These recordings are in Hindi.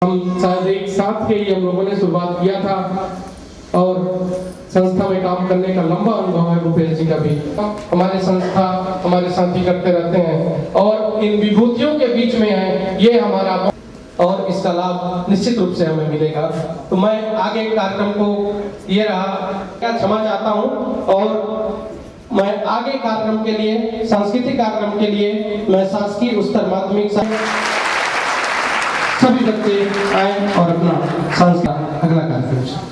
हम शायद एक साथ के ही हम लोगों ने शुरुआत किया था और संस्था में काम करने का लंबा अनुभव है भूपेश जी का भी। हमारे संस्था हमारे साथी करते रहते हैं और इन विभूतियों के बीच में है ये हमारा, और इसका लाभ निश्चित रूप से हमें मिलेगा। तो मैं आगे कार्यक्रम को ये रहा क्या क्षमा चाहता हूँ, और मैं आगे कार्यक्रम के लिए सांस्कृतिक कार्यक्रम के लिए मैं शासकीय उच्चतर माध्यमिक सभी बच्चे आए और अपना सांस्कृतिक अगला कार्यक्रम।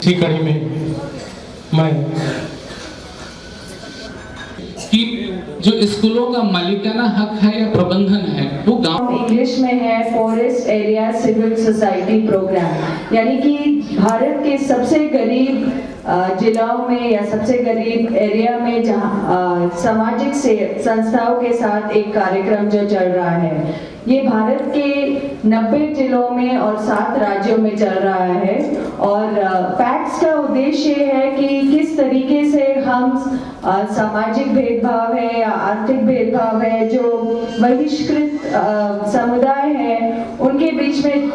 इसी कड़ी में मैं कि जो स्कूलों का मालिकाना हक है या प्रबंधन है वो गांव इंग्लिश में है forest area civil society program, यानी कि भारत के सबसे गरीब जिलाओं में या सबसे गरीब एरिया में जहां सामाजिक से संस्थाओं के साथ एक कार्यक्रम जो चल रहा है, ये भारत के 90 जिलों में और 7 राज्यों में चल रहा है। और पैक्स का उद्देश्य है कि किस तरीके से हम सामाजिक भेदभाव है या आर्थिक भेदभाव है, जो बहिष्कृत समुदाय है उनके बीच में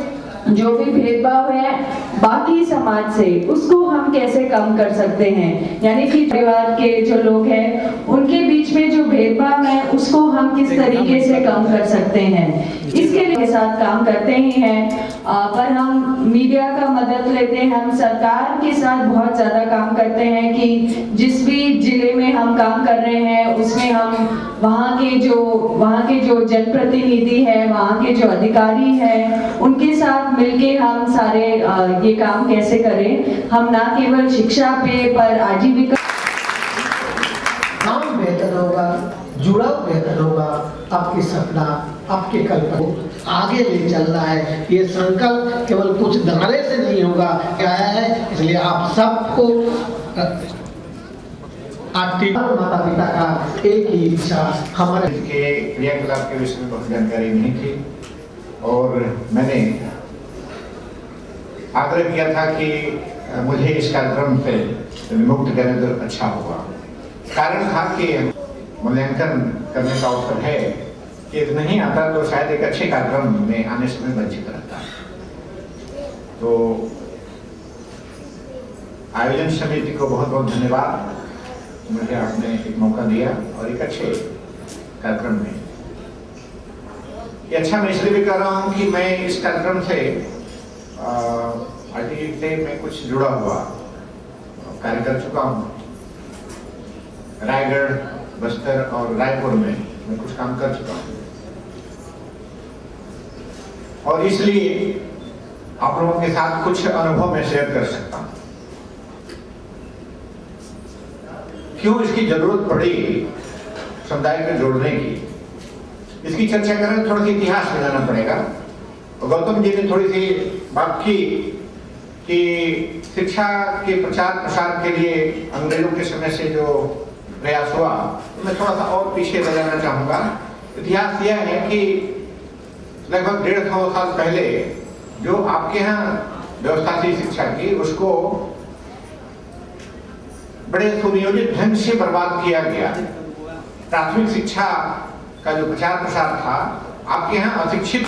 जो भी भेदभाव है बाकी समाज से, उसको हम कैसे कम कर सकते हैं। यानी कि परिवार के जो लोग हैं उनके बीच में जो भेदभाव है उसको हम किस तरीके से कम कर सकते हैं। इसके लिए साथ काम करते ही हैं, पर हम मीडिया का मदद लेते हैं, हम सरकार के साथ बहुत ज़्यादा काम करते हैं कि जिस भी जिले में हम काम कर रहे हैं उसमें हम वहाँ के जो जनप्रतिनिधि है, वहाँ के जो अधिकारी हैं, उनके साथ मिलके हम सारे ये काम कैसे करें। हम ना केवल शिक्षा पे पर आजीविका काम बेहतर होगा, जुड़ाव बेहतर होगा, आपकी सपना आपके कल्पना आगे ले चलना है। ये संकल्प केवल कुछ नारे से नहीं होगा, क्या है, इसलिए आप सबको माता पिता का एक ही इच्छा हमारे के क्रियाकलाप के विषय में बहुत जानकारी नहीं थी और मैंने आग्रह किया था कि मुझे इस कार्यक्रम से मुक्त करें तो अच्छा होगा। कारण था कि मूल्यांकन करने का अवसर है कि नहीं आता तो शायद एक अच्छे कार्यक्रम में आने से मैं वंचित रहता। तो आयोजन समिति को बहुत बहुत धन्यवाद, मुझे आपने एक मौका दिया और एक अच्छे कार्यक्रम में। ये अच्छा मैं इसलिए भी कर रहा हूँ कि मैं इस कार्यक्रम से आरटीई से मैं कुछ जुड़ा हुआ कार्य कर चुका हूँ। रायगढ़, बस्तर और रायपुर में मैं कुछ काम कर चुका हूँ और इसलिए आप लोगों के साथ कुछ अनुभव मैं शेयर कर सकता हूँ। क्यों इसकी जरूरत पड़ी समुदाय को जोड़ने की, इसकी चर्चा करें थोड़ा सा इतिहास में जाना पड़ेगा। गौतम जी ने थोड़ी सी बात की कि शिक्षा के प्रचार प्रसार के लिए अंग्रेजों के समय से जो प्रयास हुआ, तो मैं थोड़ा सा और पीछे ले जाना चाहूँगा। इतिहास यह है कि लगभग 150 साल पहले जो आपके यहाँ व्यवस्था थी शिक्षा की, उसको बड़े सुनियोजित ढंग से बर्बाद किया गया। प्राथमिक शिक्षा का जो प्रचार प्रसार था, आपके यहाँ अशिक्षित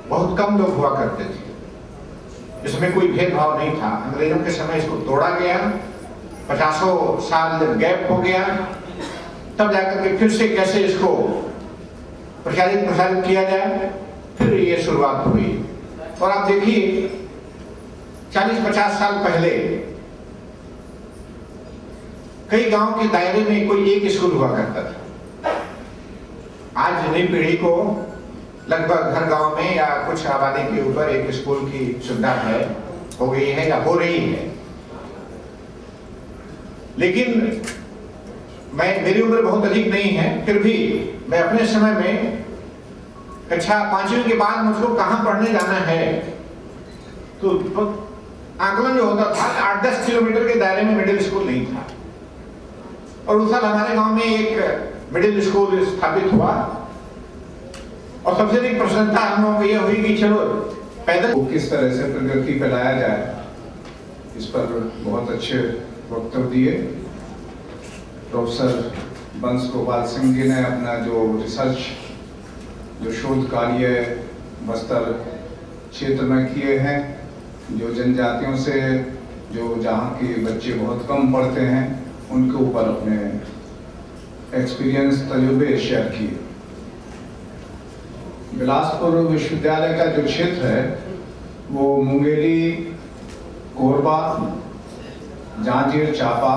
बहुत कम लोग हुआ करते थे, इसमें कोई भेदभाव नहीं था। अंग्रेजों के समय इसको तोड़ा गया, 50 साल जब गैप हो गया, तब जाकर के फिर से कैसे इसको प्रचारित प्रसारित किया जाए, फिर ये शुरुआत हुई। और आप देखिए 40-50 साल पहले कई गांव के दायरे में कोई एक स्कूल हुआ करता था। आज नई पीढ़ी को लगभग हर गांव में या कुछ आबादी के ऊपर एक स्कूल की सुविधा है, हो गई है या हो रही है। लेकिन मेरी उम्र बहुत अधिक नहीं है, फिर भी मैं अपने समय में कक्षा 5वीं के बाद मुझको कहाँ पढ़ने जाना है, तो आकलन जो होता था 8-10 किलोमीटर के दायरे में मिडिल स्कूल नहीं था। और उस साल हमारे गांव में एक मिडिल स्कूल स्थापित हुआ और सबसे अधिक प्रसन्नता हम लोगों को यह हुई कि चलो पैदल किस तरह से प्रगति पे लाया जाए, इस पर बहुत अच्छे वक्तव्य दिए। प्रोफेसर बंस गोपाल सिंह जी ने अपना जो रिसर्च, जो शोध कार्य बस्तर क्षेत्र में किए हैं, जो जनजातियों से जो जहाँ के बच्चे बहुत कम पढ़ते हैं उनके ऊपर अपने एक्सपीरियंस तजुर्बे शेयर किए। बिलासपुर विश्वविद्यालय का जो क्षेत्र है वो मुंगेली, कोरबा, जांजगीर चांपा,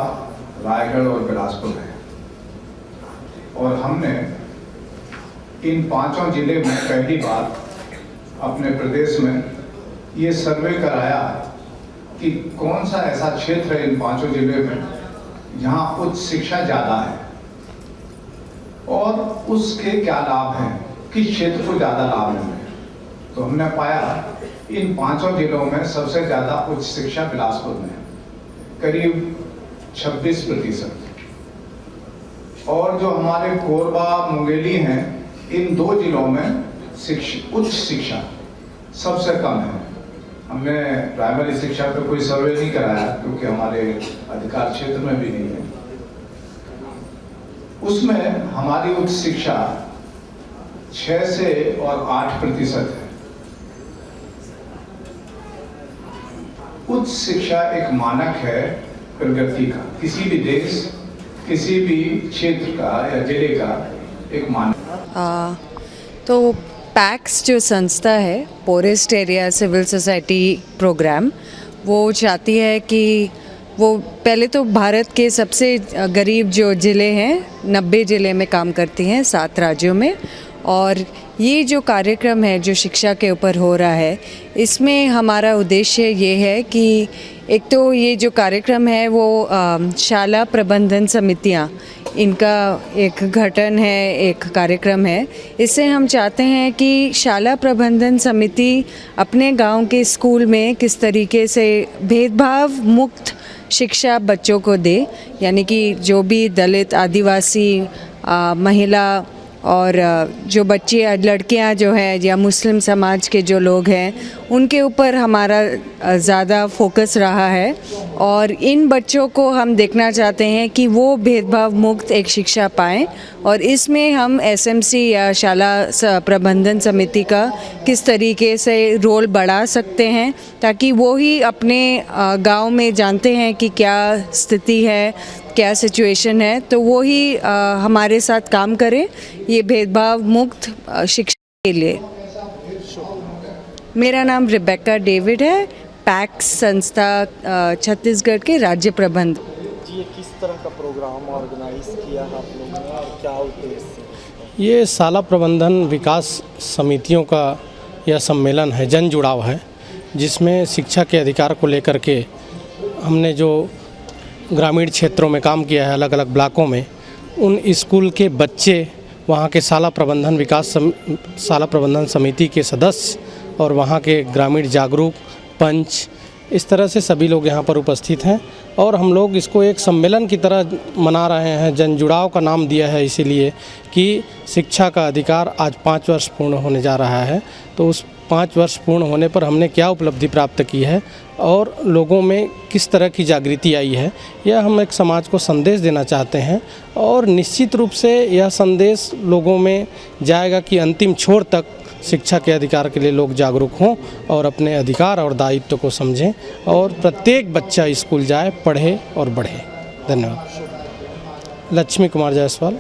रायगढ़ और बिलासपुर है। और हमने इन 5 जिले में पहली बार अपने प्रदेश में ये सर्वे कराया कि कौन सा ऐसा क्षेत्र है इन 5 जिले में जहाँ उच्च शिक्षा ज़्यादा है और उसके क्या लाभ हैं, किस क्षेत्र को ज़्यादा लाभ मिले। तो हमने पाया इन 5 जिलों में सबसे ज़्यादा उच्च शिक्षा बिलासपुर में है, करीब 26%। और जो हमारे कोरबा, मुंगेली हैं, इन 2 जिलों में उच्च शिक्षा सबसे कम है। हमने प्राइमरी शिक्षा पर कोई सर्वे नहीं कराया क्योंकि हमारे अधिकार क्षेत्र में भी नहीं है। उसमें हमारी उच्च शिक्षा 6 से और 8% है। उच्च शिक्षा एक मानक है प्रगति का, किसी भी देश, किसी भी क्षेत्र का या जिले का एक मानक। तो पैक्स जो संस्था है, forest area civil society program, वो चाहती है कि वो पहले तो भारत के सबसे गरीब जो ज़िले हैं 90 ज़िले में काम करती हैं 7 राज्यों में। और ये जो कार्यक्रम है जो शिक्षा के ऊपर हो रहा है, इसमें हमारा उद्देश्य ये है कि एक तो ये जो कार्यक्रम है वो शाला प्रबंधन समितियाँ, इनका एक गठन है, एक कार्यक्रम है। इससे हम चाहते हैं कि शाला प्रबंधन समिति अपने गांव के स्कूल में किस तरीके से भेदभाव मुक्त शिक्षा बच्चों को दे, यानी कि जो भी दलित, आदिवासी, महिला और जो बच्चे लड़कियां जो हैं या मुस्लिम समाज के जो लोग हैं, उनके ऊपर हमारा ज़्यादा फोकस रहा है। और इन बच्चों को हम देखना चाहते हैं कि वो भेदभाव मुक्त एक शिक्षा पाएँ, और इसमें हम एसएमसी या शाला प्रबंधन समिति का किस तरीके से रोल बढ़ा सकते हैं, ताकि वो ही अपने गांव में जानते हैं कि क्या स्थिति है, क्या सिचुएशन है, तो वो ही हमारे साथ काम करें ये भेदभाव मुक्त शिक्षा के लिए। मेरा नाम रिबेका डेविड है, पैक्स संस्था छत्तीसगढ़ के राज्य प्रबंध। ये किस तरह का प्रोग्राम ऑर्गेनाइज किया है आप लोगों ने और क्या उद्देश्य? ये शाला प्रबंधन विकास समितियों का यह सम्मेलन है, जन जुड़ाव है, जिसमें शिक्षा के अधिकार को लेकर के हमने जो ग्रामीण क्षेत्रों में काम किया है, अलग अलग ब्लॉकों में, उन स्कूल के बच्चे, वहाँ के शाला प्रबंधन समिति के सदस्य और वहाँ के ग्रामीण जागरूक पंच, इस तरह से सभी लोग यहाँ पर उपस्थित हैं। और हम लोग इसको एक सम्मेलन की तरह मना रहे हैं। जन जुड़ाव का नाम दिया है इसीलिए कि शिक्षा का अधिकार आज 5 वर्ष पूर्ण होने जा रहा है, तो उस 5 वर्ष पूर्ण होने पर हमने क्या उपलब्धि प्राप्त की है और लोगों में किस तरह की जागृति आई है, यह हम एक समाज को संदेश देना चाहते हैं। और निश्चित रूप से यह संदेश लोगों में जाएगा कि अंतिम छोर तक शिक्षा के अधिकार के लिए लोग जागरूक हों और अपने अधिकार और दायित्व को समझें और प्रत्येक बच्चा स्कूल जाए, पढ़े और बढ़े। धन्यवाद। लक्ष्मी कुमार जायसवाल।